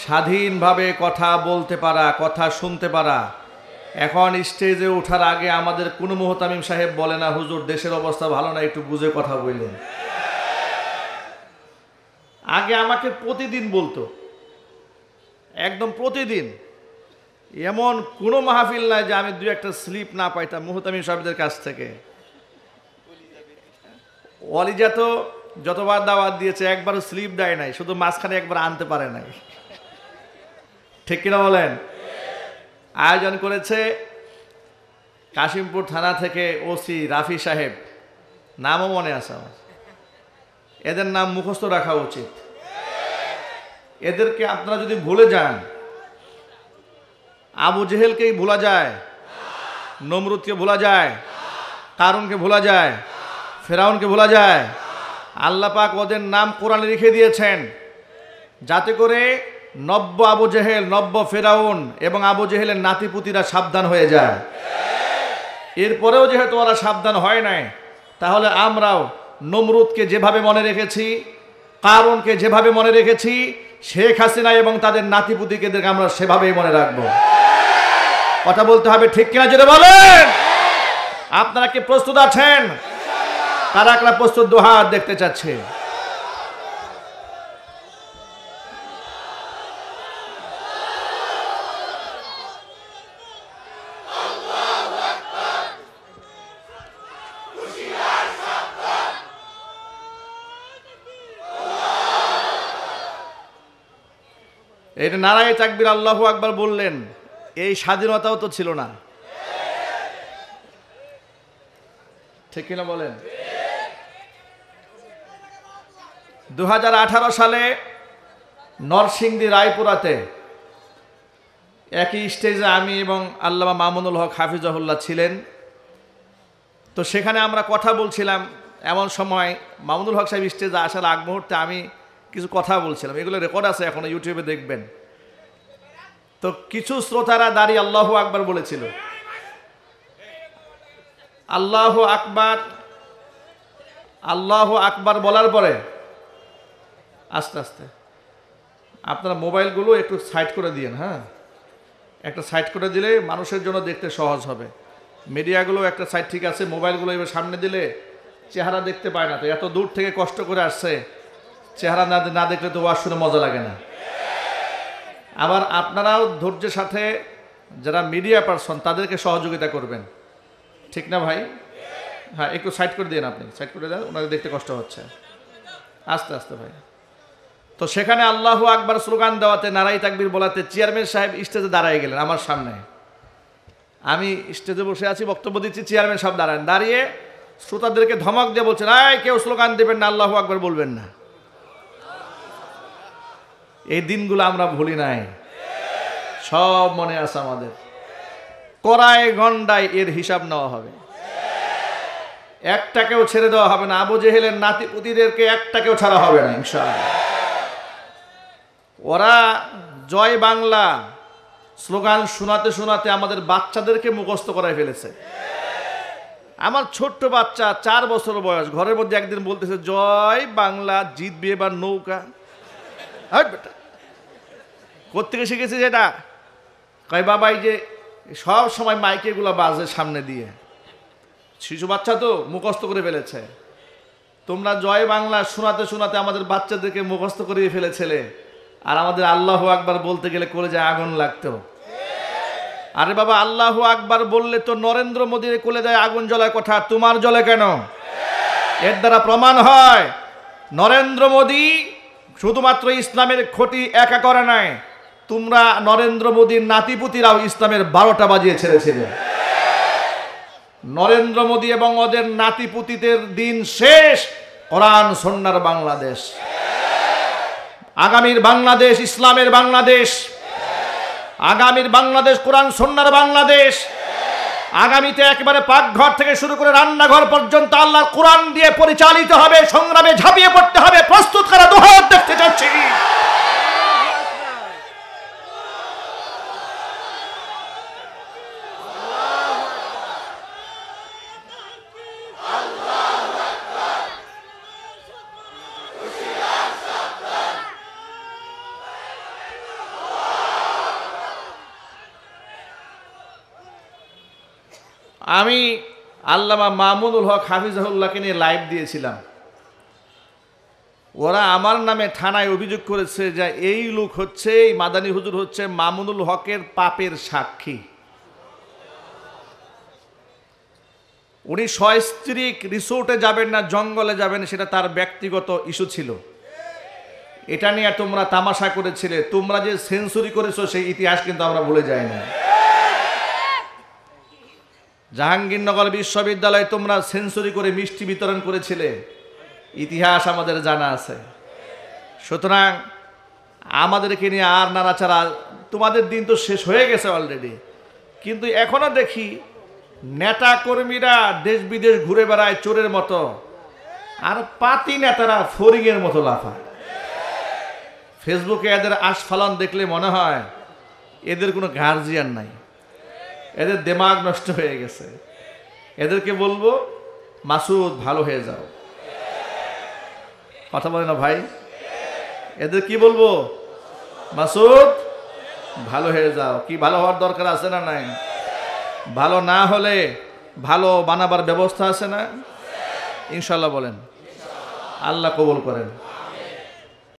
স্বাধীনভাবে কথা বলতে পারা, কথা শুনতে পারা। এখন স্টেজে ওঠার আগে আমাদের কোনো মুহতামিম সাহেব বলে না, হুজুর দেশের অবস্থা ভালো না, একটু বুঝে কথা বললেন। আগে আমাকে প্রতিদিন বলতো, একদম প্রতিদিন। এমন কোনো মাহফিল নাই যে আমি 2-1টা স্লিপ না পাইতাম মুহতামিম সাহেবদের কাছ থেকে। ওয়ালিজা তো যতবার দাওয়াত দিয়েছে একবারও স্লিপ দেয় নাই, শুধু মাঝখানে একবার আনতে পারে নাই। ঠিক কিনা বলেন? আয়োজন করেছে কাশিমপুর থানা থেকে ওসি রাফি সাহেব, নামও মনে আছে আমার। এদের নাম মুখস্থ রাখা উচিত। এদেরকে আপনারা যদি ভুলে যান, আবু জেহেলকেই ভোলা যায়, নমরুদকে ভোলা যায়, কারুনকে ভোলা যায়, ফেরাউনকে ভোলা যায়। আল্লাহ পাক ওদের নাম কোরআনে লিখে দিয়েছেন যাতে করে নব্য আবু জেহেল, নব্য ফেরাউন এবং আবু জেহেলের নাতিপুতিরা সাবধান হয়ে যায়। এরপরেও যেহেতু ওরা সাবধান হয় নাই, তাহলে আমরাও নমরুদকে যেভাবে মনে রেখেছি, কারুনকে যেভাবে মনে রেখেছি, শেখ হাসিনা এবং তাদের নাতিপুতিকে আমরা সেভাবেই মনে রাখবো। কথা বলতে হবে, ঠিক কিনা জোরে বলেন। আপনারা কি প্রস্তুত আছেন? কারা কারা প্রস্তুত? দুহাত দেখতে চাচ্ছে। এটা নারায়ে তাকবীর আল্লাহু আকবার বললেন, এই স্বাধীনতাও তো ছিল না। ঠিক কিনা বলেন? 2018 সালে নরসিংদী রায়পুরাতে একই স্টেজে আমি এবং আল্লামা মামুনুল হক হাফিজাহুল্লাহ ছিলেন। তো সেখানে আমরা কথা বলছিলাম। এমন সময় মামুনুল হক সাহেব স্টেজে আসার আগ মুহূর্তে আমি কিছু কথা বলছিলাম, এগুলো রেকর্ড আছে, এখনো ইউটিউবে দেখবেন। তো কিছু শ্রোতারা দাঁড়িয়ে আল্লাহু আকবার বলেছিল। আল্লাহু আকবার, আল্লাহু আকবার বলার পরে আস্তে আস্তে আপনারা মোবাইলগুলো একটু সাইড করে দিয়েন। হ্যাঁ, একটা সাইড করে দিলে মানুষের জন্য দেখতে সহজ হবে। মিডিয়াগুলো একটা সাইড ঠিক আছে, মোবাইলগুলো এবার সামনে দিলে চেহারা দেখতে পায় না। তো এত দূর থেকে কষ্ট করে আসছে, চেহারা না দেখলে তো ওয়াজ শুনে মজা লাগে না। আবার আপনারাও ধৈর্যের সাথে যারা মিডিয়া পারসন তাদেরকে সহযোগিতা করবেন। ঠিক না ভাই? হ্যাঁ, একটু সাইড করে দিন, আপনি সাইড করে দেন, ওনাদের দেখতে কষ্ট হচ্ছে। আস্তে আস্তে ভাই। তো সেখানে আল্লাহু আকবার স্লোগান দেওয়াতে, নারায়ে তাকবীর বলাতে চেয়ারম্যান সাহেব স্টেজে দাঁড়ায় গেলেন আমার সামনে। আমি স্টেজে বসে আছি, বক্তব্য দিচ্ছি, চেয়ারম্যান সাহেব দাঁড়িয়ে শ্রোতাদেরকে ধমক দিয়ে বলছেন, এই কেউ স্লোগান দেবেন না, আল্লাহু আকবার বলবেন না। এই দিনগুলো আমরা ভুলি নাই, সব মনে আছে আমাদের। কড়ায় গন্ডায় এর হিসাব নেওয়া হবে, একটাকেও ছেড়ে দেওয়া হবে না। আবু জেহেলের নাতিপুতিদেরকে একটাকেও ছাড়া হবে না ইনশাআল্লাহ। ওরা জয় বাংলা স্লোগান শোনাতে শোনাতে আমাদের বাচ্চাদেরকে মুখস্থ করায় ফেলেছে। আমার ছোট্ট বাচ্চা 4 বছর বয়স, ঘরের মধ্যে একদিন বলতেছে, জয় বাংলা জিতবে এবার নৌকা। বেটা কোত্থেকে শিখেছি যেটা? কয় বাবা, এই যে সব সময় মাইকে গুলা বাজে সামনে দিয়ে, শিশু বাচ্চা তো মুখস্থ করে ফেলেছে। তোমরা জয় বাংলা শোনাতে শোনাতে আমাদের বাচ্চাদেরকে মুখস্থ করিয়ে ফেলেছিলে, আর আমাদের আল্লাহু আকবার বলতে গেলে কলেজায় আগুন লাগতো। আরে বাবা, আল্লাহু আকবার বললে তো নরেন্দ্র মোদীর কলেজায় আগুন জ্বলার কথা, তোমার জ্বলে কেন? এর দ্বারা প্রমাণ হয় নরেন্দ্র মোদী শুধুমাত্র ইসলামের ক্ষতি একা করে নাই, তোমরা নরেন্দ্র মোদীর নাতিপুতিরাও ইসলামের 12টা বাজিয়ে ছেড়েছিলে। নরেন্দ্র মোদী এবং ওদের নাতিপুতিদের দিন শেষ, কোরআন সুন্নাহর বাংলাদেশ। আগামীর বাংলাদেশ ইসলামের বাংলাদেশ, আগামীর বাংলাদেশ কোরআন সুন্নাহর বাংলাদেশ। আগামীতে একেবারে পাকঘর থেকে শুরু করে রান্নাঘর পর্যন্ত আল্লাহর কোরআন দিয়ে পরিচালিত হবে, সংগ্রামে ঝাঁপিয়ে পড়তে হবে। প্রস্তুত করা দুহাত দেখতে চাচ্ছি। আমি আল্লামা মামুনুল হক হাফিজাহুল্লাহকে নিয়ে লাইভ দিয়েছিলাম। ওরা আমার নামে থানায় অভিযোগ করেছে যে এই লোক হচ্ছে, এই মাদানী হুজুর হচ্ছে মামুনুল হকের পাপের সাক্ষী। উনি সস্ত্রীক রিসোর্টে যাবেন না জঙ্গলে যাবেন সেটা তার ব্যক্তিগত ইস্যু ছিল। এটা নিয়ে তোমরা তামাশা করেছিলে। তোমরা যে সেঞ্চুরি করেছো সেই ইতিহাস কিন্তু আমরা ভুলে যাই না। জাহাঙ্গীরনগর বিশ্ববিদ্যালয়ে তোমরা সেঞ্চুরি করে মিষ্টি বিতরণ করেছিলে, ইতিহাস আমাদের জানা আছে। সুতরাং আমাদেরকে নিয়ে আর নাড়াচাড়া, তোমাদের দিন তো শেষ হয়ে গেছে অলরেডি। কিন্তু এখনো দেখি নেতা কর্মীরা দেশ বিদেশ ঘুরে বেড়ায় চোরের মতো, আর পাতি নেতারা ফরিংয়ের মতো লাফায়। ফেসবুকে এদের আস্ফালন দেখলে মনে হয় এদের কোনো গার্জিয়ান নাই, এদের দিমাগ নষ্ট হয়ে গেছে। এদেরকে বলবো মাসুদ ভালো হয়ে যাও, কথা বলে না ভাই? এদের কি বলবো? মাসুদ ভালো হয়ে যাও। কি ভালো হওয়ার দরকার আছে না নাই? ভালো না হলে ভালো বানাবার ব্যবস্থা আছে না? ইনশাল্লাহ বলেন, আল্লাহ কবুল করেন।